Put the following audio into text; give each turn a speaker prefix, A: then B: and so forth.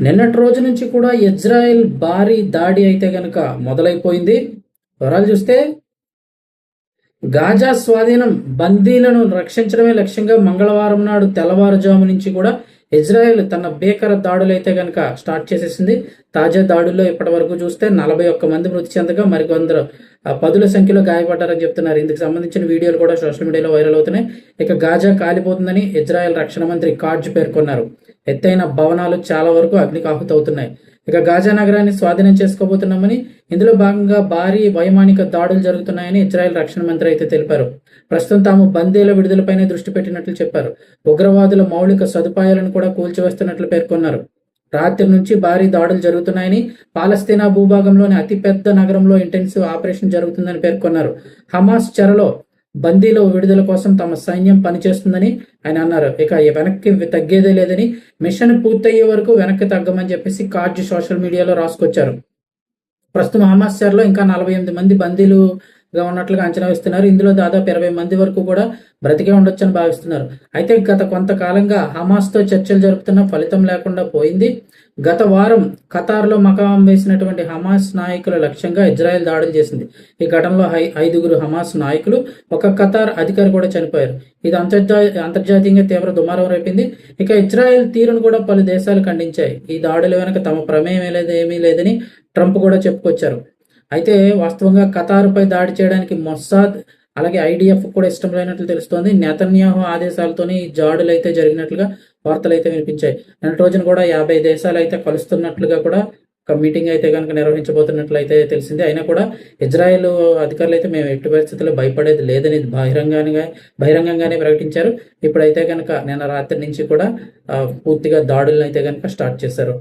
A: నిన్నటి రోజు నుంచి కూడా ఇజ్రాయెల్ భారీ దాడి అయితే గనక మొదలైపోయింది. వివరాలు చూస్తే గాజా స్వాధీనం, బందీలను రక్షించడమే లక్ష్యంగా మంగళవారం నాడు తెల్లవారుజాము నుంచి కూడా ఇజ్రాయెల్ తన భీకర దాడులు అయితే గనక స్టార్ట్ చేసేసింది. తాజా దాడుల్లో ఇప్పటి వరకు చూస్తే 41 మంది మృతి చెందగా మరికొందరు పదుల సంఖ్యలో గాయపడ్డారని చెప్తున్నారు. ఇందుకు సంబంధించిన వీడియోలు కూడా సోషల్ మీడియాలో వైరల్ అవుతున్నాయి. ఇక గాజా కాలిపోతుందని ఇజ్రాయెల్ రక్షణ మంత్రి కాడ్జ్ పేర్కొన్నారు. ఎత్తైన భవనాలు చాలా వరకు అగ్నికి ఆహుతవుతున్నాయి. ఇక గాజా నగరాన్ని స్వాధీనం చేసుకోబోతున్నామని, ఇందులో భాగంగా భారీ వైమానిక దాడులు జరుగుతున్నాయని ఇజ్రాయెల్ రక్షణ మంత్రి అయితే తెలిపారు. ప్రస్తుతం తాము బందీల విడుదలపైనే దృష్టి పెట్టినట్లు చెప్పారు. ఉగ్రవాదుల మౌలిక సదుపాయాలను కూడా కూల్చివేస్తున్నట్లు పేర్కొన్నారు. రాత్రి నుంచి భారీ దాడులు జరుగుతున్నాయని, పాలస్తీనా భూభాగంలోని అతిపెద్ద నగరంలో ఇంటెన్సివ్ ఆపరేషన్ జరుగుతుందని పేర్కొన్నారు. హమాస్ చెరలో బందీల విడుదల కోసం తమ సైన్యం పనిచేస్తుందని ఆయన అన్నారు. ఇక వెనక్కి తగ్గేదే లేదని, మిషన్ పూర్తయ్యే వరకు వెనక్కి తగ్గమని చెప్పేసి కాడ్జ్ సోషల్ మీడియాలో రాసుకొచ్చారు. ప్రస్తుతం హమాస్ చెరలో ఇంకా 48 మంది బందీలుగా ఉన్నట్లుగా అంచనా వేస్తున్నారు. ఇందులో దాదాపు 20 మంది వరకు కూడా బ్రతికే ఉండొచ్చని భావిస్తున్నారు. అయితే గత కొంతకాలంగా హమాస్తో చర్చలు జరుపుతున్న ఫలితం లేకుండా పోయింది. గత వారం ఖతార్లో మకాం వేసినటువంటి హమాస్ నాయకుల లక్ష్యంగా ఇజ్రాయెల్ దాడులు చేసింది. ఈ ఘటనలో 5గురు హమాస్ నాయకులు, ఒక ఖతార్ అధికారి కూడా చనిపోయారు. ఇది అంతర్జాతీయంగా తీవ్ర దుమారం రేపింది. ఇక ఇజ్రాయెల్ తీరును కూడా పలు దేశాలు ఖండించాయి. ఈ దాడుల వెనక తమ ప్రమేయం ఏమీ లేదని ట్రంప్ కూడా చెప్పుకొచ్చారు. అయితే వాస్తవంగా ఖతార్పై దాడి చేయడానికి మొస్సాద్ అలాగే ఐడిఎఫ్ కూడా ఇష్టం లేనట్లు తెలుస్తోంది. నెతన్యాహు ఆదేశాలతోనే ఈ జాడులు అయితే జరిగినట్లుగా వార్తలు అయితే వినిపించాయి. నిన్నటి రోజున కూడా 50 దేశాలు అయితే కలుస్తున్నట్లుగా కూడా ఒక మీటింగ్ అయితే కనుక నిర్వహించబోతున్నట్లు అయితే తెలిసింది. అయినా కూడా ఇజ్రాయెల్ అధికారులు అయితే మేము ఎట్టి పరిస్థితుల్లో భయపడేది లేదని బహిరంగంగానే ప్రకటించారు. ఇప్పుడైతే కనుక నిన్న రాత్రి నుంచి కూడా పూర్తిగా దాడులను అయితే కనుక స్టార్ట్ చేశారు.